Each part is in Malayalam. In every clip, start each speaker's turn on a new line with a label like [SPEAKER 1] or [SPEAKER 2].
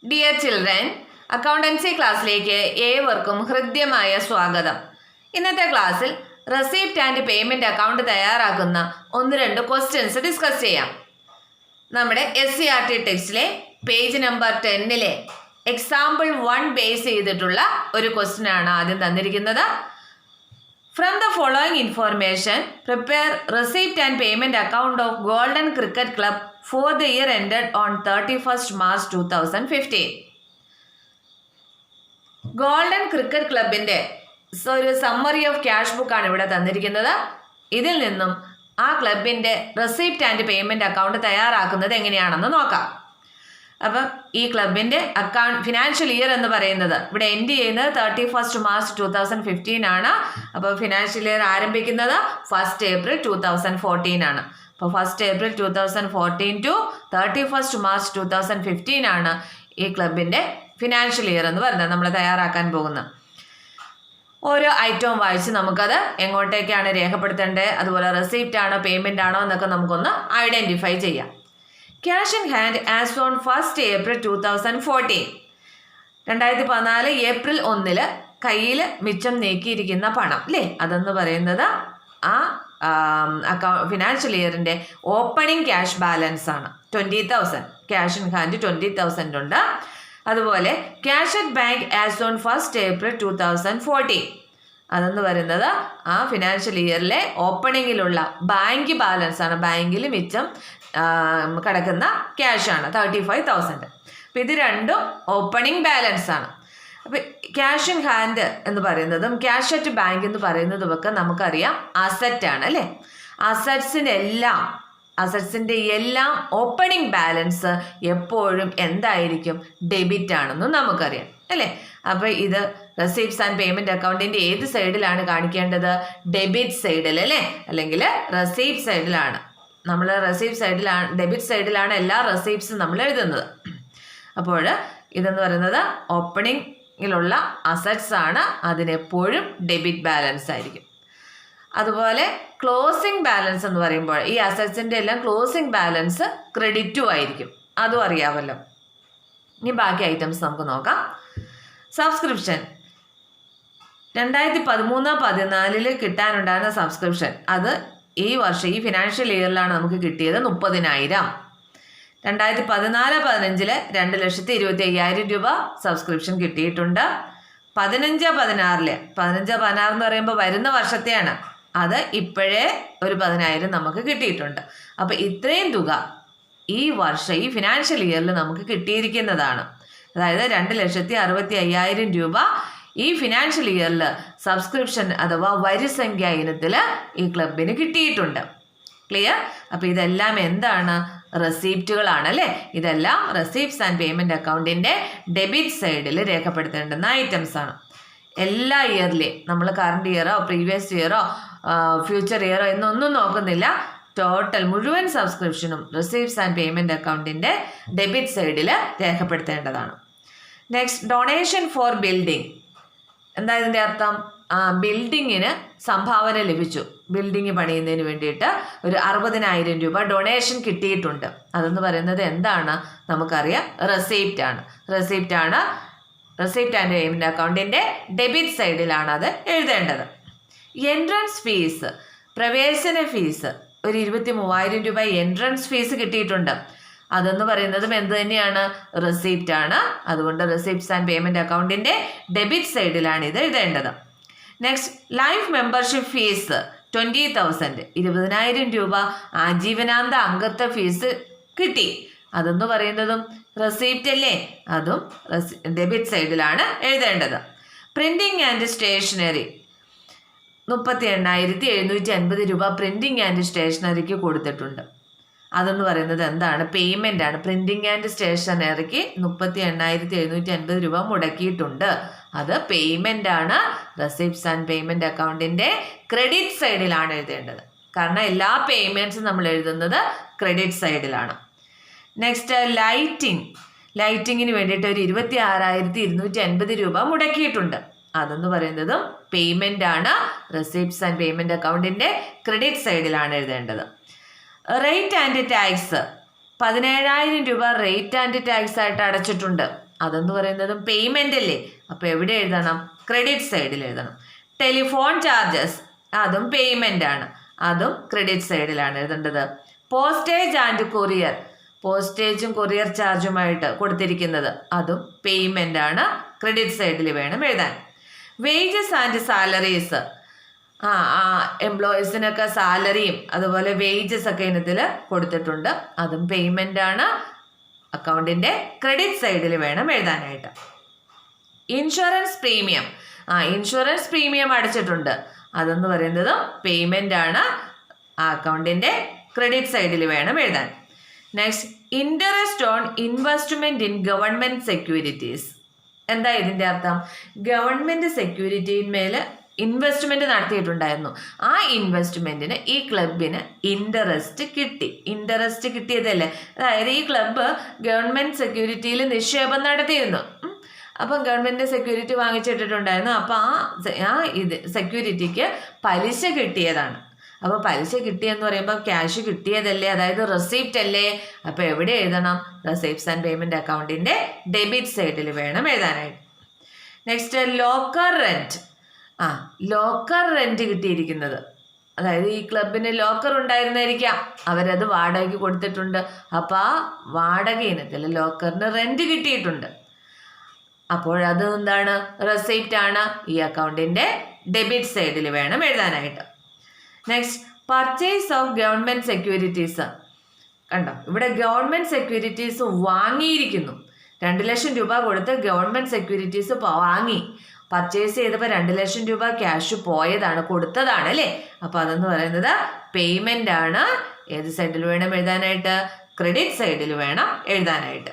[SPEAKER 1] ഡിയർ ചിൽഡ്രൻ, അക്കൗണ്ടൻസി ക്ലാസ്സിലേക്ക് ഏവർക്കും ഹൃദ്യമായ സ്വാഗതം. ഇന്നത്തെ ക്ലാസ്സിൽ റെസിപ്റ്റ് ആൻഡ് പേയ്മെൻറ്റ് അക്കൗണ്ട് തയ്യാറാക്കുന്ന 1-2 ക്വസ്റ്റ്യൻസ് ഡിസ്കസ് ചെയ്യാം. നമ്മുടെ SCERT ടെക്സ്റ്റിലെ പേജ് നമ്പർ 10-ലെ എക്സാമ്പിൾ 1 ബേസ് ചെയ്തിട്ടുള്ള ഒരു ക്വസ്റ്റ്യൻ ആണ് ആദ്യം തന്നിരിക്കുന്നത്. From the following information, prepare receipt and payment account of Golden Cricket Club for the year ended on 31st March 2015. Golden cricket ക്ലബിൻ്റെ ഒരു സമ്മറി ഓഫ് ക്യാഷ് ബുക്കാണ് ഇവിടെ തന്നിരിക്കുന്നത്. ഇതിൽ നിന്നും ആ ക്ലബിൻ്റെ റെസിപ്റ്റ് ആൻഡ് പേയ്മെൻറ്റ് അക്കൗണ്ട് തയ്യാറാക്കുന്നത് എങ്ങനെയാണെന്ന് നോക്കാം. അപ്പം ഈ ക്ലബിൻ്റെ ഫിനാൻഷ്യൽ ഇയർ എന്ന് പറയുന്നത് ഇവിടെ എൻഡ് ചെയ്യുന്നത് 31st March 2015 ആണ്. അപ്പോൾ ഫിനാൻഷ്യൽ ഇയർ ആരംഭിക്കുന്നത് 1st April 2014 ആണ്. അപ്പോൾ 1st April 2014 to 31st March 2015 ആണ് ഈ ക്ലബിൻ്റെ ഫിനാൻഷ്യൽ ഇയർ എന്ന് പറയുന്നത് നമ്മൾ തയ്യാറാക്കാൻ പോകുന്നത്. ഓരോ ഐറ്റവും വായിച്ച് നമുക്കത് എങ്ങോട്ടേക്കാണ് രേഖപ്പെടുത്തേണ്ടത്, അതുപോലെ റെസിപ്റ്റ് ആണോ പേയ്മെൻ്റ് ആണോ എന്നൊക്കെ നമുക്കൊന്ന് ഐഡൻറ്റിഫൈ ചെയ്യാം. Cash in hand as on 1st April 2014. 2014 April 1 കയ്യിൽ മിച്ചം നീക്കിയിരിക്കുന്ന പണം അല്ലേ, അതെന്ന് പറയുന്നത് ആ ഫിനാൻഷ്യൽ ഇയറിൻ്റെ ഓപ്പണിംഗ് ക്യാഷ് ബാലൻസ് ആണ്. 20,000 ക്യാഷ് ഇൻ ഹാൻഡ് 20,000 ഉണ്ട്. അതുപോലെ cash at bank as on 1st April 2014. അതെന്ന് പറയുന്നത് ആ ഫിനാൻഷ്യൽ ഇയറിലെ ഓപ്പണിങ്ങിലുള്ള ബാങ്ക് ബാലൻസ് ആണ്. ബാങ്കിൽ മിച്ചം കിടക്കുന്ന ക്യാഷാണ് 35,000. അപ്പോൾ ഇത് രണ്ടും ഓപ്പണിംഗ് ബാലൻസ് ആണ്. അപ്പോൾ ക്യാഷ് ഇൻ ഹാൻഡ് എന്ന് പറയുന്നതും ക്യാഷ് അറ്റ് ബാങ്ക് എന്ന് പറയുന്നതുമൊക്കെ നമുക്കറിയാം അസറ്റാണ് അല്ലേ. അസറ്റ്സിൻ്റെ എല്ലാം ഓപ്പണിംഗ് ബാലൻസ് എപ്പോഴും എന്തായിരിക്കും, ഡെബിറ്റ് ആണെന്നും നമുക്കറിയാം അല്ലേ. അപ്പോൾ ഇത് റെസിപ്റ്റ്സ് ആൻഡ് പേയ്മെൻറ്റ് അക്കൗണ്ടിൻ്റെ ഏത് സൈഡിലാണ് കാണിക്കേണ്ടത്, ഡെബിറ്റ് സൈഡിൽ അല്ലേ, അല്ലെങ്കിൽ റെസിപ്റ്റ് സൈഡിലാണ്. നമ്മൾ റെസിപ്റ്റ് സൈഡിലാണ്, ഡെബിറ്റ് സൈഡിലാണ് എല്ലാ റെസിപ്റ്റ്സും നമ്മൾ എഴുതുന്നത്. അപ്പോൾ ഇതെന്ന് പറയുന്നത് ഓപ്പണിങ്ങിലുള്ള അസറ്റ്സ് ആണ്, അതിനെപ്പോഴും ഡെബിറ്റ് ബാലൻസ് ആയിരിക്കും. അതുപോലെ ക്ലോസിംഗ് ബാലൻസ് എന്ന് പറയുമ്പോൾ ഈ അസറ്റ്സിൻ്റെ എല്ലാം ക്ലോസിംഗ് ബാലൻസ് ക്രെഡിറ്റും ആയിരിക്കും, അതും അറിയാമല്ലോ. ഇനി ബാക്കി ഐറ്റംസ് നമുക്ക് നോക്കാം. സബ്സ്ക്രിപ്ഷൻ 2013-14 കിട്ടാനുണ്ടായിരുന്ന സബ്സ്ക്രിപ്ഷൻ അത് ഈ വർഷം ഈ ഫിനാൻഷ്യൽ ഇയറിലാണ് നമുക്ക് കിട്ടിയത് 30,000. 2014-15 2,25,000 രൂപ സബ്സ്ക്രിപ്ഷൻ കിട്ടിയിട്ടുണ്ട്. 15-16 എന്ന് പറയുമ്പോൾ വരുന്ന വർഷത്തെയാണ്, അത് ഇപ്പോഴേ ഒരു 10,000 നമുക്ക് കിട്ടിയിട്ടുണ്ട്. അപ്പോൾ ഇത്രയും തുക ഈ വർഷം ഈ ഫിനാൻഷ്യൽ ഇയറിൽ നമുക്ക് കിട്ടിയിരിക്കുന്നതാണ്. അതായത് 2,65,000 രൂപ ഈ ഫിനാൻഷ്യൽ ഇയറിൽ സബ്സ്ക്രിപ്ഷൻ അഥവാ വരിസംഖ്യ ഇനത്തിൽ ഈ ക്ലബിന് കിട്ടിയിട്ടുണ്ട്. ക്ലിയർ? അപ്പോൾ ഇതെല്ലാം എന്താണ്, റെസിപ്റ്റുകളാണ് അല്ലേ. ഇതെല്ലാം റെസിപ്റ്റ്സ് ആൻഡ് പേയ്മെൻറ്റ് അക്കൗണ്ടിൻ്റെ ഡെബിറ്റ് സൈഡിൽ രേഖപ്പെടുത്തേണ്ടുന്ന ഐറ്റംസ് ആണ്. എല്ലാ ഇയറിലെയും നമ്മൾ കറണ്ട് ഇയറോ പ്രീവിയസ് ഇയറോ ഫ്യൂച്ചർ ഇയറോ എന്നൊന്നും നോക്കുന്നില്ല, ടോട്ടൽ മുഴുവൻ സബ്സ്ക്രിപ്ഷനും റെസിപ്റ്റ്സ് ആൻഡ് പേയ്മെൻറ്റ് അക്കൗണ്ടിൻ്റെ ഡെബിറ്റ് സൈഡിൽ രേഖപ്പെടുത്തേണ്ടതാണ്. Next, donation for building. എന്താ ഇതിൻ്റെ അർത്ഥം? ബിൽഡിങ്ങിന് സംഭാവന ലഭിച്ചു, ബിൽഡിങ് പണിയുന്നതിന് വേണ്ടിയിട്ട് ഒരു 60,000 രൂപ ഡൊണേഷൻ കിട്ടിയിട്ടുണ്ട്. അതെന്ന് പറയുന്നത് എന്താണ്, നമുക്കറിയാം റെസിപ്റ്റ് ആണ്. റെസിപ്റ്റ് ആൻഡ് പേയ്മെൻറ്റ് അക്കൗണ്ടിൻ്റെ ഡെബിറ്റ് സൈഡിലാണ് അത് എഴുതേണ്ടത്. എൻട്രൻസ് ഫീസ്, പ്രവേശന ഫീസ് ഒരു 23,000 രൂപ എൻട്രൻസ് ഫീസ് കിട്ടിയിട്ടുണ്ട്. അതെന്ന് പറയുന്നതും എന്ത് തന്നെയാണ്, റെസിപ്റ്റ് ആണ്. അതുകൊണ്ട് റെസിപ്റ്റ്സ് ആൻഡ് പേയ്മെൻറ്റ് അക്കൗണ്ടിൻ്റെ ഡെബിറ്റ് സൈഡിലാണ് ഇത് എഴുതേണ്ടത്. നെക്സ്റ്റ്, ലൈഫ് മെമ്പർഷിപ്പ് ഫീസ് 20,000 20,000 രൂപ ആജീവനാന്ത അംഗത്വ ഫീസ് കിട്ടി. അതെന്ന് പറയുന്നതും റെസിപ്റ്റ് അല്ലേ, അതും ഡെബിറ്റ് സൈഡിലാണ് എഴുതേണ്ടത്. പ്രിൻറ്റിങ് ആൻഡ് സ്റ്റേഷനറി 38,750 രൂപ പ്രിൻറ്റിങ് ആൻഡ് സ്റ്റേഷനറിക്ക് കൊടുത്തിട്ടുണ്ട്. അതെന്ന് പറയുന്നത് എന്താണ്, പേയ്മെൻ്റ് ആണ്. പ്രിൻറ്റിങ് ആൻഡ് സ്റ്റേഷനറിക്ക് 38,750 രൂപ മുടക്കിയിട്ടുണ്ട്, അത് പേയ്മെൻ്റ് ആണ്. റെസിപ്റ്റ്സ് ആൻഡ് പേയ്മെൻറ്റ് അക്കൗണ്ടിൻ്റെ ക്രെഡിറ്റ് സൈഡിലാണ് എഴുതേണ്ടത്, കാരണം എല്ലാ പേയ്മെൻറ്റ്സും നമ്മൾ എഴുതുന്നത് ക്രെഡിറ്റ് സൈഡിലാണ്. നെക്സ്റ്റ്, ലൈറ്റിങ്ങിന് വേണ്ടിയിട്ട് ഒരു 26,250 രൂപ മുടക്കിയിട്ടുണ്ട്. അതെന്ന് പറയുന്നതും പേയ്മെൻ്റ് ആണ്. റെസിപ്റ്റ്സ് ആൻഡ് പേയ്മെൻറ്റ് അക്കൗണ്ടിൻ്റെ ക്രെഡിറ്റ് സൈഡിലാണ് എഴുതേണ്ടത്. റേറ്റ് ആൻഡ് ടാക്സ് 17,000 രൂപ റേറ്റ് ആൻഡ് ടാക്സ് ആയിട്ട് അടച്ചിട്ടുണ്ട്. അതെന്ന് പറയുന്നതും പേയ്മെൻ്റ് അല്ലേ, അപ്പോൾ എവിടെ എഴുതണം? ക്രെഡിറ്റ് സൈഡിൽ എഴുതണം. ടെലിഫോൺ ചാർജസ് അതും പേയ്മെൻ്റ് ആണ്, അതും ക്രെഡിറ്റ് സൈഡിലാണ് എഴുതേണ്ടത്. പോസ്റ്റേജ് ആൻഡ് കൊറിയർ, പോസ്റ്റേജും കൊറിയർ ചാർജുമായിട്ട് കൊടുത്തിരിക്കുന്നത് അതും പേയ്മെൻ്റ് ആണ്, ക്രെഡിറ്റ് സൈഡിൽ വേണം എഴുതാൻ. വേജസ് ആൻഡ് സാലറീസ്, എംപ്ലോയീസിനൊക്കെ സാലറിയും അതുപോലെ വേജസ് ഒക്കെ ഇനത്തിൽ കൊടുത്തിട്ടുണ്ട്, അതും പേയ്മെൻ്റ് ആണ്, അക്കൗണ്ടിൻ്റെ ക്രെഡിറ്റ് സൈഡിൽ വേണം എഴുതാനായിട്ട്. ഇൻഷുറൻസ് പ്രീമിയം, ഇൻഷുറൻസ് പ്രീമിയം അടച്ചിട്ടുണ്ട്, അതെന്ന് പറയുന്നത് പേയ്മെൻ്റ് ആണ്, ആ അക്കൗണ്ടിൻ്റെ ക്രെഡിറ്റ് സൈഡിൽ വേണം എഴുതാൻ. Next, interest on investment in government securities. എന്താ ഇതിൻ്റെ അർത്ഥം? ഗവൺമെൻറ് സെക്യൂരിറ്റിയിന്മേൽ ഇൻവെസ്റ്റ്മെൻറ്റ് നടത്തിയിട്ടുണ്ടായിരുന്നു, ആ ഇൻവെസ്റ്റ്മെൻറ്റിന് ഈ ക്ലബിന് ഇൻട്രസ്റ്റ് കിട്ടി. ഇൻട്രസ്റ്റ് കിട്ടിയതല്ലേ, അതായത് ഈ ക്ലബ്ബ് ഗവൺമെൻറ് സെക്യൂരിറ്റിയിൽ നിക്ഷേപം നടത്തിയിരുന്നു. അപ്പം ഗവൺമെൻറ് സെക്യൂരിറ്റി വാങ്ങിച്ചിട്ടിട്ടുണ്ടായിരുന്നു, അപ്പോൾ ആ സെക്യൂരിറ്റിക്ക് പലിശ കിട്ടിയതാണ്. അപ്പോൾ പലിശ കിട്ടിയെന്ന് പറയുമ്പോൾ ക്യാഷ് കിട്ടിയതല്ലേ, അതായത് റെസിപ്റ്റ് അല്ലേ, അപ്പോൾ എവിടെ എഴുതണം? റെസിപ്റ്റ്സ് ആൻഡ് പേയ്മെൻറ്റ് അക്കൗണ്ടിൻ്റെ ഡെബിറ്റ് സൈഡിൽ വേണം എഴുതാനായിട്ട്. Next, locker rent. Locker rent കിട്ടിയിരിക്കുന്നത്, അതായത് ഈ ക്ലബിന് ലോക്കർ ഉണ്ടായിരുന്നായിരിക്കാം, അവരത് വാടകയ്ക്ക് കൊടുത്തിട്ടുണ്ട്, അപ്പോൾ ആ വാടക ഇനത്തിൽ ലോക്കറിന് റെൻറ്റ് കിട്ടിയിട്ടുണ്ട്, അപ്പോഴത് എന്താണ്? റെസിപ്റ്റ് ആണ്, ഈ അക്കൗണ്ടിൻ്റെ ഡെബിറ്റ് സൈഡിൽ വേണം എഴുതാനായിട്ട്. Next, purchase of government securities. കണ്ടോ, ഇവിടെ ഗവൺമെൻറ് സെക്യൂരിറ്റീസ് വാങ്ങിയിരിക്കുന്നു, 2 ലക്ഷം രൂപ കൊടുത്ത് ഗവൺമെൻറ് സെക്യൂരിറ്റീസ് വാങ്ങി, പർച്ചേസ് ചെയ്തപ്പോൾ 2 ലക്ഷം രൂപ ക്യാഷ് പോയതാണ്, കൊടുത്തതാണ് അല്ലേ, അപ്പോൾ അതെന്ന് പറയുന്നത് പേയ്മെൻ്റ് ആണ്. ഏത് സൈഡിൽ വേണം എഴുതാനായിട്ട്? ക്രെഡിറ്റ് സൈഡിൽ വേണം എഴുതാനായിട്ട്.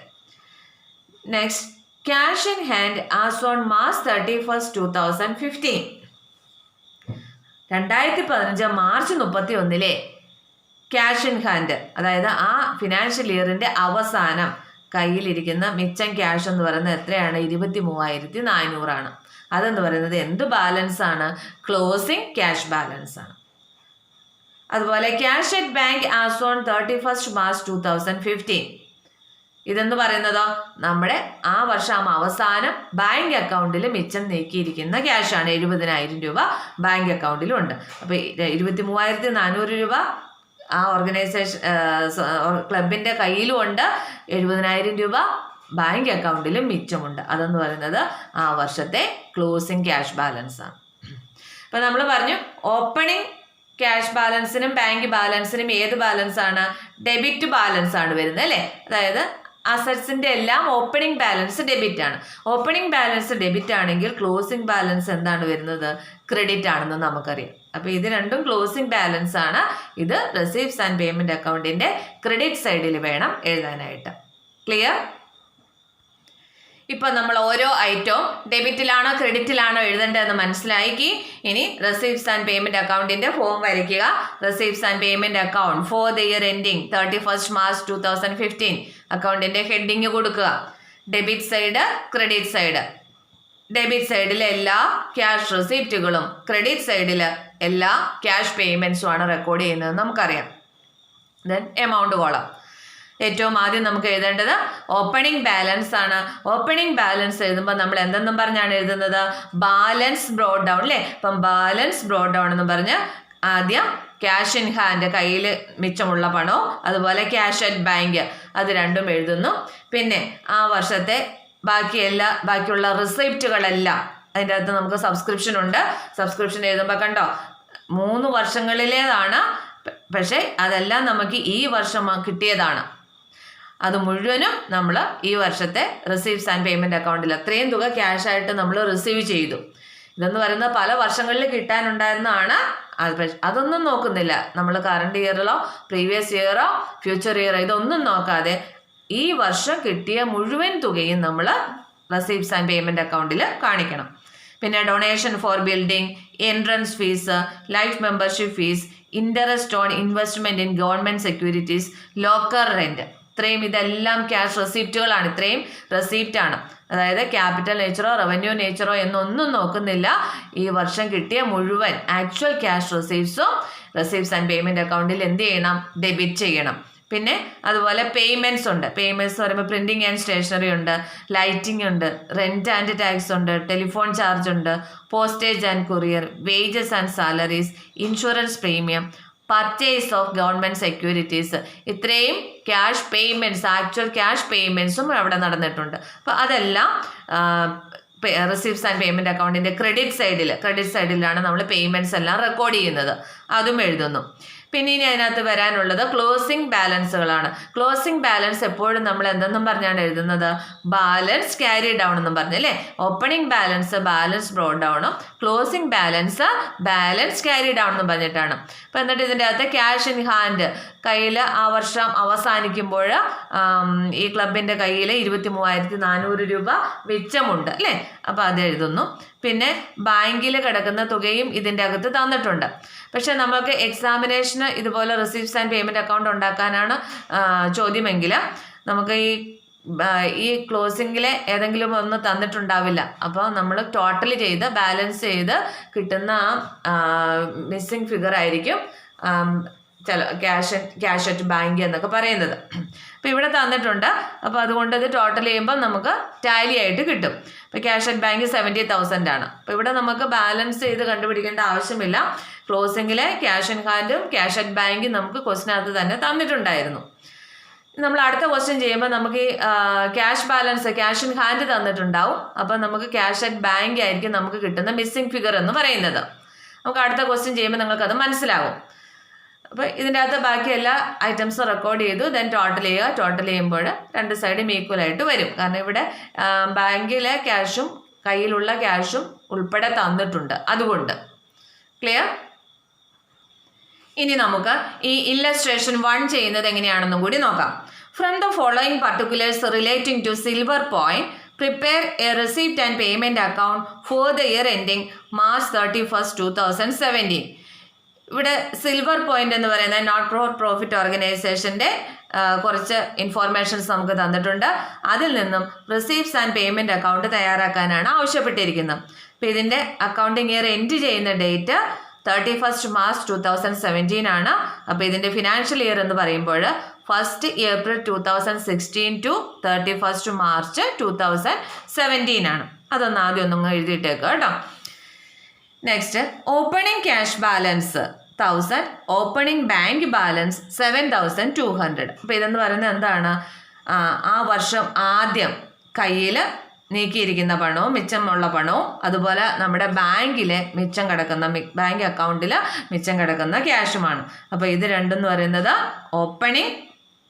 [SPEAKER 1] Next, cash in hand as on March 31, 2015. 2015 March 31 cash in hand, അതായത് ആ ഫിനാൻഷ്യൽ ഇയറിൻ്റെ അവസാനം കയ്യിലിരിക്കുന്ന മിച്ചം ക്യാഷ് എന്ന് പറയുന്നത് എത്രയാണ്? 23,400 ആണ്. അതെന്ന് പറയുന്നത് എന്ത് ബാലൻസ് ആണ്? ക്ലോസിംഗ് ക്യാഷ് ബാലൻസ് ആണ്. അതുപോലെ cash at bank as on 31 March 2015. ഇതെന്ന് പറയുന്നതോ നമ്മുടെ ആ വർഷം അവസാനം ബാങ്ക് അക്കൗണ്ടിൽ മിച്ചം നീക്കിയിരിക്കുന്ന ക്യാഷാണ്. 70,000 രൂപ ബാങ്ക് അക്കൗണ്ടിലുണ്ട്. അപ്പോൾ 23,400 രൂപ ആ ഓർഗനൈസേഷൻ ക്ലബിൻ്റെ കയ്യിലും ഉണ്ട്, 70,000 രൂപ ബാങ്ക് അക്കൗണ്ടിലും മിച്ചമുണ്ട്. അതെന്ന് പറയുന്നത് ആ വർഷത്തെ ക്ലോസിംഗ് ക്യാഷ് ബാലൻസ് ആണ്. അപ്പോൾ നമ്മൾ പറഞ്ഞു ഓപ്പണിംഗ് ക്യാഷ് ബാലൻസിനും ബാങ്ക് ബാലൻസിനും ഏത് ബാലൻസ് ആണ്? ഡെബിറ്റ് ബാലൻസ് ആണ് വരുന്നത് അല്ലേ, അതായത് അസറ്റ്സിൻ്റെ എല്ലാം ഓപ്പണിംഗ് ബാലൻസ് ഡെബിറ്റ് ആണ്. ഓപ്പണിംഗ് ബാലൻസ് ഡെബിറ്റ് ആണെങ്കിൽ ക്ലോസിംഗ് ബാലൻസ് എന്താണ് വരുന്നത്? ക്രെഡിറ്റ് ആണെന്ന് നമുക്കറിയാം. അപ്പോൾ ഇത് രണ്ടും ക്ലോസിംഗ് ബാലൻസ് ആണ്. ഇത് റെസിപ്റ്റ്സ് ആൻഡ് പേയ്മെൻറ്റ് അക്കൗണ്ടിൻ്റെ ക്രെഡിറ്റ് സൈഡിൽ വേണം എഴുതാനായിട്ട്. ക്ലിയർ? ഇപ്പം നമ്മൾ ഓരോ ഐറ്റവും ഡെബിറ്റിലാണോ ക്രെഡിറ്റിലാണോ എഴുതേണ്ടതെന്ന് മനസ്സിലാക്കി. ഇനി റെസിപ്റ്റ്സ് ആൻഡ് പേയ്മെൻറ്റ് അക്കൗണ്ടിൻ്റെ ഫോം വരയ്ക്കുക. Receipts and payment account for the year ending 31 March 2015. അക്കൗണ്ടിൻ്റെ ഹെഡിങ് കൊടുക്കുക. Debit side, credit side. Debit സൈഡിൽ എല്ലാ ക്യാഷ് റെസിപ്റ്റുകളും, ക്രെഡിറ്റ് സൈഡിൽ എല്ലാ ക്യാഷ് പേയ്മെൻറ്റ്സും ആണ് റെക്കോർഡ് ചെയ്യുന്നത് നമുക്കറിയാം. Then amount column. ഏറ്റവും ആദ്യം നമുക്ക് എഴുതേണ്ടത് ഓപ്പണിംഗ് ബാലൻസ് ആണ്. ഓപ്പണിംഗ് ബാലൻസ് എഴുതുമ്പോൾ നമ്മൾ എന്തെന്നും പറഞ്ഞാണ് എഴുതുന്നത്? ബാലൻസ് ബ്രോഡ് ഡൗൺ അല്ലേ. അപ്പം ബാലൻസ് ബ്രോഡ് ഡൗൺ എന്ന് പറഞ്ഞ് ആദ്യം ക്യാഷ് ഇൻ ഹാൻഡ്, കയ്യിൽ മിച്ചമുള്ള പണവും അതുപോലെ ക്യാഷ് അറ്റ് ബാങ്ക്, അത് രണ്ടും എഴുതുന്നു. പിന്നെ ആ വർഷത്തെ ബാക്കിയുള്ള റിസിപ്റ്റുകളെല്ലാം അതിൻ്റെ അകത്ത് നമുക്ക് സബ്സ്ക്രിപ്ഷൻ ഉണ്ട്. സബ്സ്ക്രിപ്ഷൻ എഴുതുമ്പോൾ കണ്ടോ 3 വർഷങ്ങളിലേതാണ്, പക്ഷേ അതെല്ലാം നമുക്ക് ഈ വർഷം കിട്ടിയതാണ്. അത് മുഴുവനും നമ്മൾ ഈ വർഷത്തെ റിസീവ്സ് ആൻഡ് പേയ്മെൻറ്റ് അക്കൗണ്ടിൽ അത്രയും തുക ക്യാഷായിട്ട് നമ്മൾ റിസീവ് ചെയ്തു. ഇതെന്ന് പറയുന്നത് പല വർഷങ്ങളിൽ കിട്ടാനുണ്ടായിരുന്നതാണ്. അതൊന്നും നോക്കുന്നില്ല നമ്മൾ. കറണ്ട് ഇയറിലോ പ്രീവിയസ് ഇയറോ ഫ്യൂച്ചർ ഇയറോ ഇതൊന്നും നോക്കാതെ ഈ വർഷം കിട്ടിയ മുഴുവൻ തുകയും നമ്മൾ റെസിപ്റ്റ്സ് ആൻഡ് പേയ്മെൻറ്റ് അക്കൗണ്ടിൽ കാണിക്കണം. പിന്നെ donation for building, entrance fees, life membership fees, interest on investment in government securities, locker rent, ഇതെല്ലാം ക്യാഷ് റെസിപ്റ്റുകളാണ്. ഇത്രയും റെസിപ്റ്റാണ്. അതായത് ക്യാപിറ്റൽ നേച്ചറോ റവന്യൂ നേച്ചറോ എന്നൊന്നും നോക്കുന്നില്ല. ഈ വർഷം കിട്ടിയ മുഴുവൻ ആക്ച്വൽ ക്യാഷ് റെസിപ്റ്റ്സും റെസിപ്റ്റ്സ് ആൻഡ് പേയ്മെൻറ്റ് അക്കൗണ്ടിൽ എന്ത് ചെയ്യണം? ഡെബിറ്റ് ചെയ്യണം. പിന്നെ അതുപോലെ പേയ്മെൻറ്റ്സ് ഉണ്ട്. പേയ്മെൻറ്റ്സ് പറയുമ്പോൾ പ്രിൻറ്റിങ് ആൻഡ് സ്റ്റേഷനറി ഉണ്ട്, ലൈറ്റിംഗ് ഉണ്ട്, റെൻറ്റ് ആൻഡ് ടാക്സ് ഉണ്ട്, ടെലിഫോൺ ചാർജ് ഉണ്ട്, postage and courier, wages and salaries, insurance premium, purchase of government securities. ഇത്രയും ക്യാഷ് പേയ്മെൻറ്റ്സ്, ആക്ച്വൽ ക്യാഷ് പേയ്മെൻറ്റ്സും അവിടെ നടന്നിട്ടുണ്ട്. അപ്പോൾ അതെല്ലാം റിസീപ്റ്റ്സ് ആൻഡ് പേയ്മെൻറ്റ് അക്കൗണ്ടിൻ്റെ ക്രെഡിറ്റ് സൈഡിലാണ് നമ്മൾ പേയ്മെൻറ്റ്സ് എല്ലാം റെക്കോർഡ് ചെയ്യുന്നത്. അതും എഴുതുന്നു. പിന്നെ ഇനി അതിനകത്ത് വരാനുള്ളത് ക്ലോസിംഗ് ബാലൻസുകളാണ്. ക്ലോസിംഗ് ബാലൻസ് എപ്പോഴും നമ്മൾ എന്തെന്നും പറഞ്ഞാണ് എഴുതുന്നത്? ബാലൻസ് ക്യാരി ഡൗൺ എന്നും പറഞ്ഞല്ലേ. ഓപ്പണിംഗ് ബാലൻസ് ബാലൻസ് ബ്രോഡ് ഡൗണും closing balance balance carry down എന്നും പറഞ്ഞിട്ടാണ്. അപ്പോൾ എന്നിട്ട് ഇതിൻ്റെ അകത്ത് ക്യാഷ് ഇൻ ഹാൻഡ്, കയ്യിൽ ആ വർഷം അവസാനിക്കുമ്പോൾ ഈ ക്ലബിൻ്റെ കയ്യിൽ 23,400 രൂപ മിച്ചമുണ്ട് അല്ലേ. അപ്പോൾ അത് എഴുതുന്നു. പിന്നെ ബാങ്കിൽ കിടക്കുന്ന തുകയും ഇതിൻ്റെ അകത്ത് തന്നിട്ടുണ്ട്. പക്ഷെ നമുക്ക് എക്സാമിനേഷന് ഇതുപോലെ റിസീപ്റ്റ്സ് ആൻഡ് പേയ്മെൻറ്റ് അക്കൗണ്ട് ഉണ്ടാക്കാനാണ് ചോദ്യമെങ്കിൽ നമുക്ക് ഈ ക്ലോസിങ്ങിലെ ഏതെങ്കിലും ഒന്ന് തന്നിട്ടുണ്ടാവില്ല. അപ്പോൾ നമ്മൾ ടോട്ടൽ ചെയ്ത് ബാലൻസ് ചെയ്ത് കിട്ടുന്ന മിസ്സിങ് ഫിഗർ ആയിരിക്കും ക്യാഷ് അറ്റ് ബാങ്ക് എന്നൊക്കെ പറയുന്നത്. അപ്പോൾ ഇവിടെ തന്നിട്ടുണ്ട്. അപ്പോൾ അതുകൊണ്ട് ഇത് ടോട്ടൽ ചെയ്യുമ്പോൾ നമുക്ക് ടാലി ആയിട്ട് കിട്ടും. ഇപ്പോൾ ക്യാഷ് അറ്റ് ബാങ്ക് 70,000 ആണ്. അപ്പോൾ ഇവിടെ നമുക്ക് ബാലൻസ് ചെയ്ത് കണ്ടുപിടിക്കേണ്ട ആവശ്യമില്ല. ക്ലോസിങ്ങിലെ ക്യാഷ് ഇൻ ഹാൻഡും ക്യാഷ് അറ്റ് ബാങ്കും നമുക്ക് ക്വസ്റ്റിനകത്ത് തന്നെ തന്നിട്ടുണ്ടായിരുന്നു. നമ്മൾ അടുത്ത ക്വസ്റ്റ്യൻ ചെയ്യുമ്പോൾ നമുക്ക് ഈ cash balance cash in hand തന്നിട്ടുണ്ടാവും. അപ്പോൾ നമുക്ക് ക്യാഷ് അറ്റ് ബാങ്ക് ആയിരിക്കും നമുക്ക് കിട്ടുന്ന മിസ്സിംഗ് ഫിഗർ എന്ന് പറയുന്നത്. നമുക്ക് അടുത്ത ക്വസ്റ്റ്യൻ ചെയ്യുമ്പോൾ നിങ്ങൾക്കത് മനസ്സിലാവും. അപ്പോൾ ഇതിൻ്റെ അകത്ത് ബാക്കി എല്ലാ ഐറ്റംസും റെക്കോർഡ് ചെയ്തു. ദെൻ ടോട്ടൽ ചെയ്യുക. ടോട്ടൽ ചെയ്യുമ്പോൾ രണ്ട് സൈഡും ഈക്വൽ ആയിട്ട് വരും. കാരണം ഇവിടെ ബാങ്കിലെ ക്യാഷും കയ്യിലുള്ള ക്യാഷും ഉൾപ്പെടെ തന്നിട്ടുണ്ട്. അതുകൊണ്ട് ക്ലിയർ. ഇനി നമുക്ക് ഈ ഇല്ലസ്ട്രേഷൻ 1 ചെയ്യുന്നത് എങ്ങനെയാണെന്നും കൂടി നോക്കാം. From the following particulars relating to silver point prepare a receipt and payment account for the year ending March 31, 2017. ഇവിടെ സിൽവർ പോയിന്റ് എന്ന് പറയുന്ന നോട്ട് ഫോർ പ്രോഫിറ്റ് ഓർഗനൈസേഷൻ്റെ കുറച്ച് ഇൻഫോർമേഷൻസ് നമുക്ക് തന്നിട്ടുണ്ട്. അതിൽ നിന്നും റിസീപ്റ്റ്സ് ആൻഡ് പേയ്മെൻറ്റ് അക്കൗണ്ട് തയ്യാറാക്കാനാണ് ആവശ്യപ്പെട്ടിരിക്കുന്നത്. അപ്പോൾ ഇതിൻ്റെ അക്കൗണ്ടിങ് ഇയർ എൻഡ് ചെയ്യുന്ന ഡേറ്റ് 31 March 2017 ആണ്. അപ്പോൾ ഇതിൻ്റെ ഫിനാൻഷ്യൽ ഇയർ എന്ന് പറയുമ്പോൾ 1 April 2016 to 31 March 2017 ആണ്. അതൊന്ന് ആദ്യം ഒന്നും എഴുതിയിട്ടേക്കുക കേട്ടോ. Next opening cash balance 1000, opening bank balance 7,200. അപ്പോൾ ഇതെന്ന് പറയുന്നത് എന്താണ്? ആ വർഷം ആദ്യം കയ്യിൽ നീക്കിയിരിക്കുന്ന പണവും മിച്ചമുള്ള പണവും അതുപോലെ നമ്മുടെ ബാങ്കിലെ മിച്ചം കിടക്കുന്ന ബാങ്ക് അക്കൗണ്ടിൽ മിച്ചം കിടക്കുന്ന ക്യാഷുമാണ്. അപ്പോൾ ഇത് രണ്ടെന്ന് പറയുന്നത് ഓപ്പണിംഗ്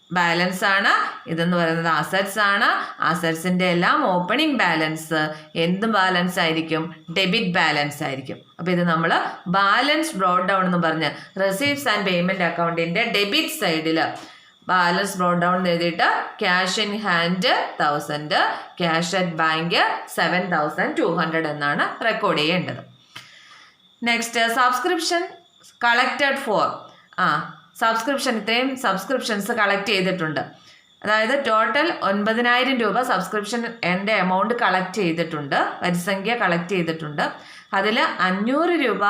[SPEAKER 1] ബാലൻസ് ആണ്. ഇതെന്ന് പറയുന്നത് അസറ്റ്സ് ആണ്. അസറ്റ്സിൻ്റെ എല്ലാം ഓപ്പണിംഗ് ബാലൻസ് എന്ത് ബാലൻസ് ആയിരിക്കും? ഡെബിറ്റ് ബാലൻസ് ആയിരിക്കും. അപ്പോൾ ഇത് നമ്മൾ ബാലൻസ് ബ്രോഡ് ഡൗൺ എന്ന് പറഞ്ഞ് റിസീപ്റ്റ്സ് ആൻഡ് പേയ്മെൻറ്റ് അക്കൗണ്ടിൻ്റെ ഡെബിറ്റ് സൈഡിൽ ബാലൻസ് ബ്രോഡ് ഡൗൺ എഴുതിയിട്ട് cash in hand 1000, cash at bank 7,200 എന്നാണ് റെക്കോർഡ് ചെയ്യേണ്ടത്. Next subscription collected four subscription, ഇത്രയും സബ്സ്ക്രിപ്ഷൻസ് കളക്ട് ചെയ്തിട്ടുണ്ട്. അതായത് ടോട്ടൽ 9,000 രൂപ സബ്സ്ക്രിപ്ഷൻ എൻ്റെ എമൗണ്ട് കളക്ട് ചെയ്തിട്ടുണ്ട്, വരിസംഖ്യ കളക്ട് ചെയ്തിട്ടുണ്ട്. അതിൽ 500 രൂപ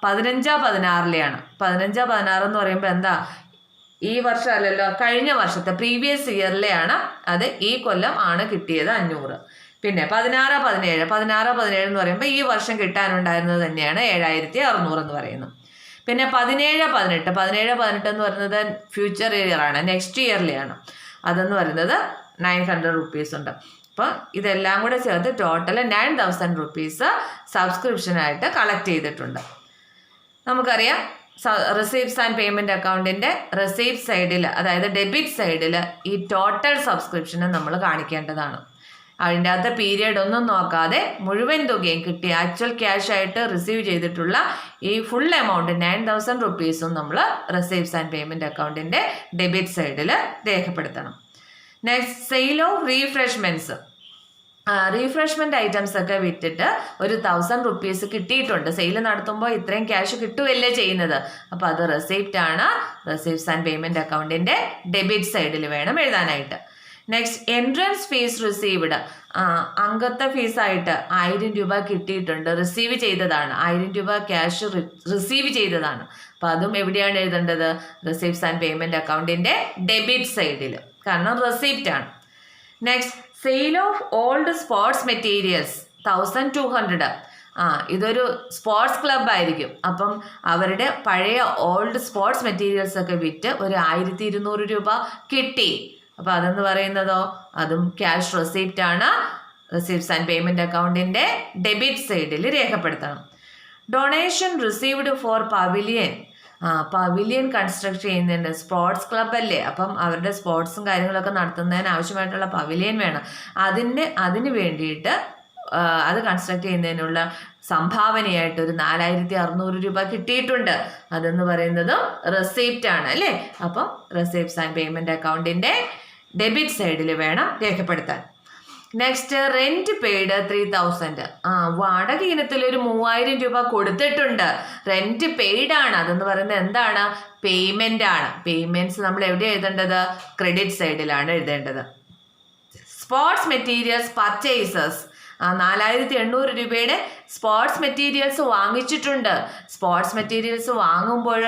[SPEAKER 1] 15/16 15/16 എന്ന് പറയുമ്പോൾ എന്താ? ഈ വർഷം അല്ലല്ലോ, കഴിഞ്ഞ വർഷത്തെ പ്രീവിയസ് ഇയറിലെയാണ്. അത് ഈ കൊല്ലം ആണ് കിട്ടിയത് 500. പിന്നെ 16/17 എന്ന് പറയുമ്പോൾ ഈ വർഷം കിട്ടാനുണ്ടായിരുന്നത് തന്നെയാണ് 7,600 എന്ന് പറയുന്നത്. പിന്നെ 17/18 എന്ന് പറയുന്നത് ഫ്യൂച്ചർ ഇയർ ആണ്, നെക്സ്റ്റ് ഇയറിലെയാണ്. അതെന്ന് പറയുന്നത് 900 റുപ്പീസ് ഉണ്ട്. അപ്പോൾ ഇതെല്ലാം കൂടെ ചേർത്ത് ടോട്ടൽ 9,000 റുപ്പീസ് സബ്സ്ക്രിപ്ഷനായിട്ട് കളക്ട് ചെയ്തിട്ടുണ്ട്. നമുക്കറിയാം റിസീപ്റ്റ്സ് ആൻഡ് പേയ്മെൻറ്റ് അക്കൗണ്ടിൻ്റെ റിസീപ്റ്റ് സൈഡിൽ, അതായത് ഡെബിറ്റ് സൈഡിൽ ഈ ടോട്ടൽ സബ്സ്ക്രിപ്ഷന് നമ്മൾ കാണിക്കേണ്ടതാണ്. അതിൻ്റെ അകത്ത് പീരിയഡ് ഒന്നും നോക്കാതെ മുഴുവൻ തുകയും കിട്ടി ആക്ച്വൽ ക്യാഷ് ആയിട്ട് റിസീവ് ചെയ്തിട്ടുള്ള ഈ ഫുൾ എമൗണ്ട് 9,000 റുപ്പീസും നമ്മൾ റിസീപ്റ്റ്സ് ആൻഡ് പേയ്മെൻറ്റ് അക്കൗണ്ടിൻ്റെ ഡെബിറ്റ് സൈഡിൽ രേഖപ്പെടുത്തണം. Next sale of refreshments. Refreshment items ഒക്കെ വിറ്റിട്ട് ഒരു 1,000 റുപ്പീസ് കിട്ടിയിട്ടുണ്ട്. സെയിൽ നടത്തുമ്പോൾ ഇത്രയും ക്യാഷ് കിട്ടുകയല്ലേ ചെയ്യുന്നത്. അപ്പോൾ അത് റെസിപ്റ്റ് ആണ്. റിസീപ്റ്റ്സ് ആൻഡ് പേയ്മെൻറ്റ് അക്കൗണ്ടിൻ്റെ ഡെബിറ്റ് സൈഡിൽ വേണം എഴുതാനായിട്ട്. Next entrance fees received. അംഗത്വ ഫീസായിട്ട് 1000 രൂപ കിട്ടിയിട്ടുണ്ട്, റിസീവ് ചെയ്തതാണ്. 1000 രൂപ ക്യാഷ് റിസീവ് ചെയ്തതാണ്. അപ്പം അതും എവിടെയാണ് എഴുതേണ്ടത്? റിസീപ്റ്റ്സ് ആൻഡ് പേയ്മെൻറ്റ് അക്കൗണ്ടിൻ്റെ ഡെബിറ്റ് സൈഡിൽ, കാരണം റെസിപ്റ്റ് ആണ്. Next sale of old sports materials 1200. ഇതൊരു സ്പോർട്സ് ക്ലബ് ആയിരിക്കും. അപ്പം അവരുടെ പഴയ ഓൾഡ് സ്പോർട്സ് മെറ്റീരിയൽസ് ഒക്കെ വിറ്റ് ഒരു 1200 രൂപ കിട്ടി. അപ്പം അതെന്ന് പറയുന്നതോ അതും ക്യാഷ് റെസിപ്റ്റ് ആണ്. റിസീപ്റ്റ്സ് ആൻഡ് പേയ്മെൻറ്റ് അക്കൗണ്ടിൻ്റെ ഡെബിറ്റ് സൈഡിൽ രേഖപ്പെടുത്തണം. Donation received four pavilion. Pavilion construct ചെയ്യുന്നുണ്ട്. സ്പോർട്സ് ക്ലബ് അല്ലേ, അപ്പം അവരുടെ സ്പോർട്സും കാര്യങ്ങളൊക്കെ നടത്തുന്നതിന് ആവശ്യമായിട്ടുള്ള പവിലിയൻ വേണം. അതിന് വേണ്ടിയിട്ട് അത് കൺസ്ട്രക്ട് ചെയ്യുന്നതിനുള്ള സംഭാവനയായിട്ട് ഒരു 4600 രൂപ കിട്ടിയിട്ടുണ്ട്. അതെന്ന് പറയുന്നതും റെസിപ്റ്റ് ആണ് അല്ലേ. അപ്പം റെസിപ്റ്റ്സ് ആൻഡ് പേയ്മെൻറ്റ് അക്കൗണ്ടിൻ്റെ ഡെബിറ്റ് സൈഡിൽ വേണം രേഖപ്പെടുത്താൻ. Next rent paid 3000. വാടക ഇനത്തിൽ ഒരു 3000 രൂപ കൊടുത്തിട്ടുണ്ട്. റെന്റ് പെയ്ഡ് ആണ്. അതെന്ന് പറയുന്നത് എന്താണ്? പേയ്മെന്റ് ആണ്. പേയ്മെന്റ്സ് നമ്മൾ എവിടെ എഴുതേണ്ടത്? ക്രെഡിറ്റ് സൈഡിലാണ് എഴുതേണ്ടത്. Sports materials purchases. 4800 രൂപയുടെ സ്പോർട്സ് മെറ്റീരിയൽസ് വാങ്ങിച്ചിട്ടുണ്ട്. സ്പോർട്സ് മെറ്റീരിയൽസ് വാങ്ങുമ്പോൾ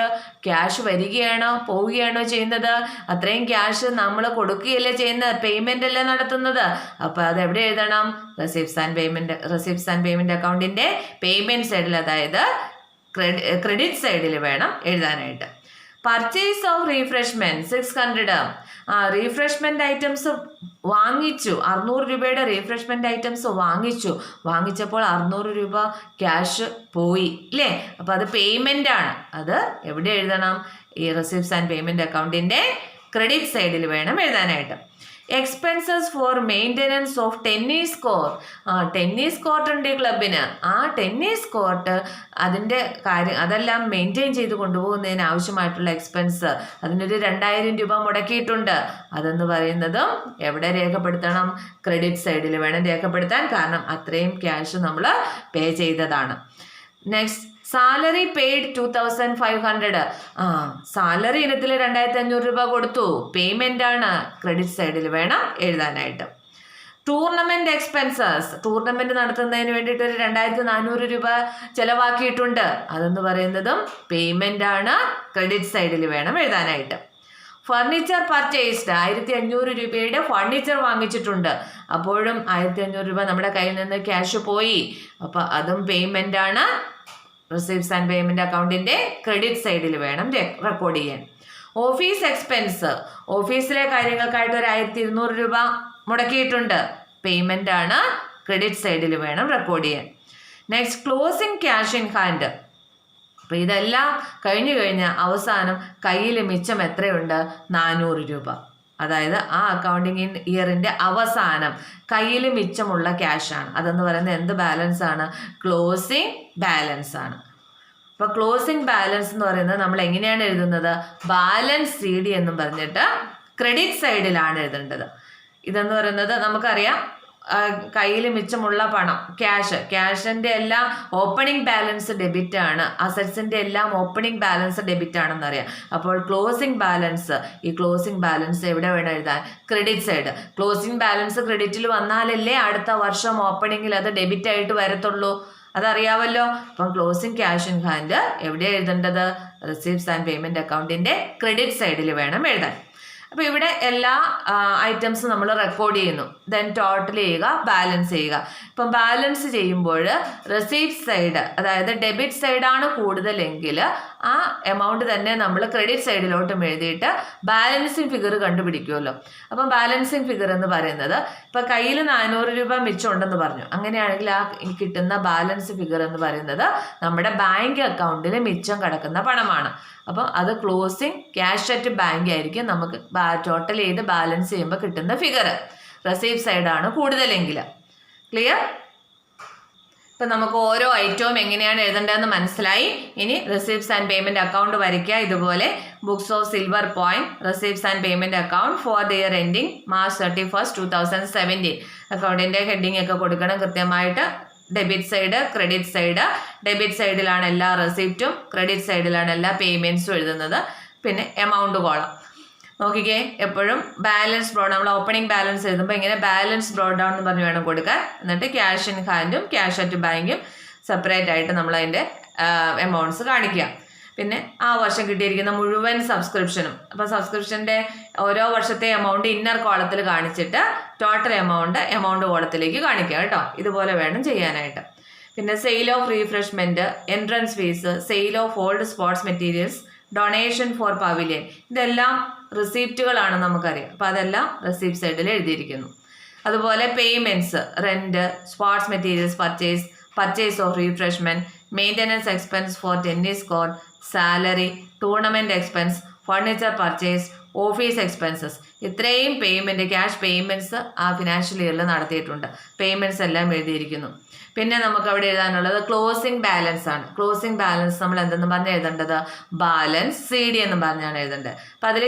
[SPEAKER 1] ക്യാഷ് വരികയാണോ പോവുകയാണോ ചെയ്യുന്നത്? അത്രയും ക്യാഷ് നമ്മൾ കൊടുക്കുകയല്ലേ ചെയ്യുന്നത്, പേയ്മെൻ്റ് അല്ലേ നടത്തുന്നത്. അപ്പോൾ അതെവിടെ എഴുതണം? റെസിപ്റ്റ്സ് ആൻഡ് പേയ്മെൻറ്റ് അക്കൗണ്ടിൻ്റെ പേയ്മെൻറ്റ് സൈഡിൽ, അതായത് ക്രെഡിറ്റ് സൈഡിൽ വേണം എഴുതാനായിട്ട്. Purchase of refreshment 600. Refreshment items വാങ്ങിച്ചു. 600 രൂപയുടെ റീഫ്രഷ്മെൻറ്റ് ഐറ്റംസ് വാങ്ങിച്ചപ്പോൾ 600 രൂപ ക്യാഷ് പോയി അല്ലേ. അപ്പോൾ അത് പേയ്മെൻ്റ് ആണ്. അത് എവിടെ എഴുതണം? ഈ റെസിപ്റ്റ്സ് ആൻഡ് പേയ്മെൻറ്റ് അക്കൗണ്ടിൻ്റെ ക്രെഡിറ്റ് സൈഡിൽ വേണം എഴുതാനായിട്ട്. Expenses for maintenance of tennis court. Tennis court ഉണ്ട് ഈ ക്ലബിന്. ടെന്നീസ് കോർട്ട് അതിൻ്റെ അതെല്ലാം മെയിൻറ്റെയിൻ ചെയ്ത് കൊണ്ടുപോകുന്നതിന് ആവശ്യമായിട്ടുള്ള എക്സ്പെൻസ്, അതിനൊരു 2000 രൂപ മുടക്കിയിട്ടുണ്ട്. അതെന്ന് പറയുന്നതും എവിടെ രേഖപ്പെടുത്തണം? ക്രെഡിറ്റ് സൈഡിൽ വേണം രേഖപ്പെടുത്താൻ, കാരണം അത്രയും ക്യാഷ് നമ്മൾ പേ ചെയ്തതാണ്. Next salary paid 2500. സാലറി ഇനത്തിൽ 2500 രൂപ കൊടുത്തു, പേയ്മെൻ്റ് ആണ്. ക്രെഡിറ്റ് സൈഡിൽ വേണം എഴുതാനായിട്ട്. Tournament expenses. ടൂർണമെൻറ്റ് നടത്തുന്നതിന് വേണ്ടിയിട്ട് ഒരു 2400 രൂപ ചിലവാക്കിയിട്ടുണ്ട്. അതെന്ന് പറയുന്നതും പേയ്മെൻ്റ് ആണ്. ക്രെഡിറ്റ് സൈഡിൽ വേണം എഴുതാനായിട്ട്. Furniture purchased. 1500 രൂപയുടെ ഫർണിച്ചർ വാങ്ങിച്ചിട്ടുണ്ട്. അപ്പോഴും 1500 രൂപ നമ്മുടെ കയ്യിൽ നിന്ന് ക്യാഷ് പോയി. അപ്പോൾ അതും പേയ്മെൻ്റ് ആണ്. റിസീപ്റ്റ്സ് ആൻഡ് പേയ്മെൻറ്റ് അക്കൗണ്ടിൻ്റെ ക്രെഡിറ്റ് സൈഡിൽ വേണം റെക്കോർഡ് ചെയ്യാൻ. Office expense. ഓഫീസിലെ കാര്യങ്ങൾക്കായിട്ട് ഒരു 1200 രൂപ മുടക്കിയിട്ടുണ്ട്, പേയ്മെൻ്റ് ആണ്. ക്രെഡിറ്റ് സൈഡിൽ വേണം റെക്കോർഡ് ചെയ്യാൻ. Next closing cash in hand. അപ്പോൾ ഇതെല്ലാം കഴിഞ്ഞ അവസാനം കയ്യിൽ മിച്ചം എത്രയുണ്ട്? 400 രൂപ. അതായത് അക്കൗണ്ടിങ് ഇയറിൻ്റെ അവസാനം കയ്യിൽ മിച്ചമുള്ള ക്യാഷാണ്. അതെന്ന് പറയുന്നത് എന്ത് ബാലൻസ് ആണ്? ക്ലോസിംഗ് ബാലൻസ് ആണ്. അപ്പോൾ ക്ലോസിംഗ് ബാലൻസ് എന്ന് പറയുന്നത് നമ്മൾ എങ്ങനെയാണ് എഴുതുന്നത്? ബാലൻസ് സി ഡി എന്നും പറഞ്ഞിട്ട് ക്രെഡിറ്റ് സൈഡിലാണ് എഴുതേണ്ടത്. ഇതെന്ന് പറയുന്നത് നമുക്കറിയാം, കയ്യിൽ മിച്ചമുള്ള പണം, ക്യാഷിൻ്റെ എല്ലാം ഓപ്പണിംഗ് ബാലൻസ് ഡെബിറ്റ് ആണ്, അസറ്റ്സിൻ്റെ എല്ലാം ഓപ്പണിംഗ് ബാലൻസ് ഡെബിറ്റ് ആണെന്നറിയാം. അപ്പോൾ ക്ലോസിംഗ് ബാലൻസ്, ഈ ക്ലോസിംഗ് ബാലൻസ് എവിടെ വേണം എഴുതാൻ? Credit side. ക്ലോസിംഗ് ബാലൻസ് ക്രെഡിറ്റിൽ വന്നാലല്ലേ അടുത്ത വർഷം ഓപ്പണിങ്ങിൽ അത് ഡെബിറ്റ് ആയിട്ട് വരത്തുള്ളൂ, അതറിയാമല്ലോ. അപ്പം ക്ലോസിംഗ് ക്യാഷ് ഇൻ ഹാൻഡ് എവിടെ എഴുതേണ്ടത്? റിസീപ്റ്റ്സ് ആൻഡ് പേയ്മെൻറ്റ് അക്കൗണ്ടിൻ്റെ ക്രെഡിറ്റ് സൈഡിൽ വേണം എഴുതാൻ. അപ്പോൾ ഇവിടെ എല്ലാ ഐറ്റംസും നമ്മൾ റെക്കോർഡ് ചെയ്യുന്നു, ദെൻ ടോട്ടൽ ചെയ്യുക, ബാലൻസ് ചെയ്യുക. ഇപ്പം ബാലൻസ് ചെയ്യുമ്പോൾ റെസീപ്റ്റ് സൈഡ്, അതായത് ഡെബിറ്റ് സൈഡാണ് കൂടുതലെങ്കിൽ ആ എമൗണ്ട് തന്നെ നമ്മൾ ക്രെഡിറ്റ് സൈഡിലോട്ടും എഴുതിയിട്ട് ബാലൻസിങ് ഫിഗർ കണ്ടുപിടിക്കുമല്ലോ. അപ്പം ബാലൻസിങ് ഫിഗർ എന്ന് പറയുന്നത്, ഇപ്പം കയ്യിൽ 400 രൂപ മിച്ചമുണ്ടെന്ന് പറഞ്ഞു, അങ്ങനെയാണെങ്കിൽ ആ കിട്ടുന്ന ബാലൻസ് ഫിഗർ എന്ന് പറയുന്നത് നമ്മുടെ ബാങ്ക് അക്കൗണ്ടിൽ മിച്ചം കിടക്കുന്ന പണമാണ്. അപ്പം അത് ക്ലോസിങ് ക്യാഷ് അറ്റ് ബാങ്ക് ആയിരിക്കും നമുക്ക് ടോട്ടൽ ചെയ്ത് ബാലൻസ് ചെയ്യുമ്പോൾ കിട്ടുന്ന ഫിഗർ. റെസീപ്റ്റ് സൈഡാണ് കൂടുതലെങ്കിൽ. ക്ലിയർ? ഇപ്പം നമുക്ക് ഓരോ ഐറ്റവും എങ്ങനെയാണ് എഴുതേണ്ടതെന്ന് മനസ്സിലായി. ഇനി റിസീപ്റ്റ്സ് ആൻഡ് പേയ്മെൻറ്റ് അക്കൗണ്ട് വരയ്ക്കുക. ഇതുപോലെ books of silver point receipts and payment account for the year ending March 31, 2017. അക്കൗണ്ടിൻ്റെ ഹെഡിങ് ഒക്കെ കൊടുക്കണം കൃത്യമായിട്ട്. Debit side, credit side. Debit സൈഡിലാണ് എല്ലാ റെസിപ്റ്റും, ക്രെഡിറ്റ് സൈഡിലാണ് എല്ലാ പേയ്മെൻറ്റ്സും എഴുതുന്നത്. പിന്നെ എമൗണ്ട് കോളം. നോക്കിക്കേ, എപ്പോഴും ബാലൻസ് ബ്രോ നമ്മൾ ഓപ്പണിംഗ് ബാലൻസ് എഴുതുമ്പോൾ ഇങ്ങനെ ബാലൻസ് ബ്രോ ഡൗൺ എന്ന് പറഞ്ഞ് വേണം കൊടുക്കാൻ. എന്നിട്ട് ക്യാഷ് ഇൻ ഹാൻഡും ക്യാഷ് അറ്റ് ബാങ്കും സെപ്പറേറ്റ് ആയിട്ട് നമ്മൾ അതിൻ്റെ എമൗണ്ട്സ് കാണിക്കുക. പിന്നെ ആ വർഷം കിട്ടിയിരിക്കുന്ന മുഴുവൻ സബ്സ്ക്രിപ്ഷനും, അപ്പോൾ സബ്സ്ക്രിപ്ഷൻ്റെ ഓരോ വർഷത്തെ എമൗണ്ട് ഇന്നർ കോളത്തിൽ കാണിച്ചിട്ട് ടോട്ടൽ എമൗണ്ട് കോളത്തിലേക്ക് കാണിക്കുക കേട്ടോ. ഇതുപോലെ വേണം ചെയ്യാനായിട്ട്. പിന്നെ sale of refreshment, entrance fees, sale of old sports materials, donation four pavilion, ഇതെല്ലാം റിസീപ്റ്റുകളാണ് നമുക്കറിയാം. അപ്പോൾ അതെല്ലാം റെസിപ്റ്റ് സൈഡിൽ എഴുതിയിരിക്കുന്നു. അതുപോലെ payments, rent, sports materials purchase of refreshment, maintenance expense four tennis court, salary, tournament expense, furniture purchase, office expenses, ഇത്രയും പേയ്മെൻറ്റ് ക്യാഷ് പേയ്മെൻറ്റ്സ് ആ ഫിനാൻഷ്യൽ ഇയറിൽ നടത്തിയിട്ടുണ്ട്. പേയ്മെൻറ്റ്സ് എല്ലാം എഴുതിയിരിക്കുന്നു. പിന്നെ നമുക്ക് അവിടെ എഴുതാനുള്ളത് ക്ലോസിംഗ് ബാലൻസ് ആണ്. ക്ലോസിംഗ് ബാലൻസ് നമ്മൾ എന്തെന്ന് പറഞ്ഞ് എഴുതേണ്ടത്? ബാലൻസ് CD എന്ന് പറഞ്ഞാണ് എഴുതേണ്ടത്. അപ്പം അതിൽ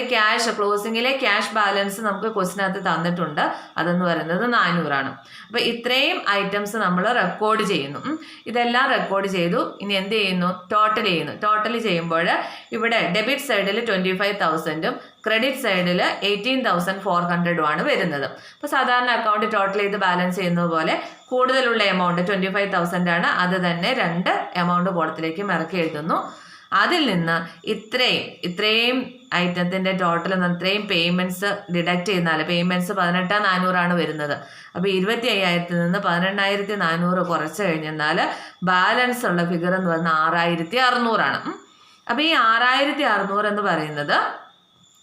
[SPEAKER 1] ക്ലോസിങ്ങിലെ ക്യാഷ് ബാലൻസ് നമുക്ക് ക്വസ്റ്റിനകത്ത് തന്നിട്ടുണ്ട്. അതെന്ന് പറയുന്നത് 400 ആണ്. അപ്പോൾ ഇത്രയും ഐറ്റംസ് നമ്മൾ റെക്കോർഡ് ചെയ്യുന്നു. ഇതെല്ലാം റെക്കോർഡ് ചെയ്തു. ഇനി എന്ത് ചെയ്യുന്നു? ടോട്ടൽ ചെയ്യുന്നു. ടോട്ടൽ ചെയ്യുമ്പോൾ ഇവിടെ ഡെബിറ്റ് സൈഡിൽ 25,000ഉം ക്രെഡിറ്റ് സൈഡിൽ 18,400ഉം ആണ് വരുന്നത്. അപ്പോൾ സാധാരണ അക്കൗണ്ട് ടോട്ടൽ ചെയ്ത് ബാലൻസ് ചെയ്യുന്നത് പോലെ കൂടുതലുള്ള എമൗണ്ട് 25,000 ആണ്. അത് തന്നെ 2 എമൗണ്ട് കോളത്തിലേക്ക് ഇറക്കി എഴുതുന്നു. അതിൽ നിന്ന് ഇത്രയും ഐറ്റത്തിൻ്റെ ടോട്ടൽ ഇത്രയും പേയ്മെൻറ്റ്സ് ഡിഡക്റ്റ് ചെയ്യുന്നാൽ പേയ്മെൻറ്റ്സ് 18,400 ആണ് വരുന്നത്. അപ്പോൾ 25,000 നിന്ന് 18,400 കുറച്ച് കഴിഞ്ഞെന്നാൽ ബാലൻസ് ഉള്ള ഫിഗർ എന്ന് പറഞ്ഞാൽ 6,600 ആണ്. അപ്പോൾ ഈ 6,600 എന്ന് പറയുന്നത്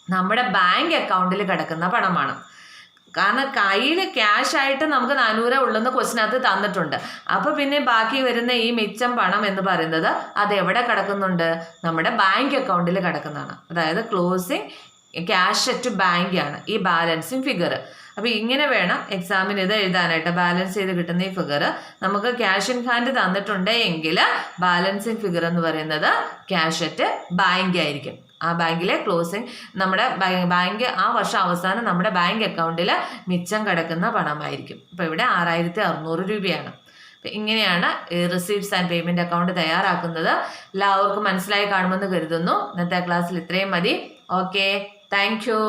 [SPEAKER 1] നമ്മുടെ ബാങ്ക് അക്കൗണ്ടിൽ കിടക്കുന്ന പണമാണ്. കാരണം കയ്യിൽ ക്യാഷ് ആയിട്ട് നമുക്ക് 400 ഉള്ളെന്ന് ക്വസ്റ്റിനകത്ത് തന്നിട്ടുണ്ട്. അപ്പോൾ പിന്നെ ബാക്കി വരുന്ന ഈ മിച്ചം പണം എന്ന് പറയുന്നത് അത് എവിടെ കിടക്കുന്നുണ്ട്? നമ്മുടെ ബാങ്ക് അക്കൗണ്ടിൽ കിടക്കുന്നതാണ്. അതായത് ക്ലോസിങ് ക്യാഷ് അറ്റ് ബാങ്ക് ആണ് ഈ ബാലൻസിങ് ഫിഗർ. അപ്പോൾ ഇങ്ങനെ വേണം എക്സാമിന് ഇത് എഴുതാനായിട്ട്. ബാലൻസ് ചെയ്ത് കിട്ടുന്ന ഈ ഫിഗർ നമുക്ക് ക്യാഷ് ഇൻ ഹാൻഡ് തന്നിട്ടുണ്ട് എങ്കിൽ ബാലൻസിങ് ഫിഗർ എന്ന് പറയുന്നത് ക്യാഷ് അറ്റ് ബാങ്ക് ആയിരിക്കും. ആ ബാങ്കിലെ ക്ലോസിങ് നമ്മുടെ ബാങ്ക് ആ വർഷം അവസാനം നമ്മുടെ ബാങ്ക് അക്കൗണ്ടിൽ മിച്ചം കിടക്കുന്ന പണമായിരിക്കും. ഇപ്പോൾ ഇവിടെ 6,600 രൂപയാണ്. അപ്പം ഇങ്ങനെയാണ് റിസീപ്റ്റ്സ് ആൻഡ് പേയ്മെൻറ്റ് അക്കൗണ്ട് തയ്യാറാക്കുന്നത്. എല്ലാവർക്കും മനസ്സിലായി കാണുമെന്ന് കരുതുന്നു. ഇന്നത്തെ ക്ലാസ്സിൽ ഇത്രയും മതി. Okay, thank you.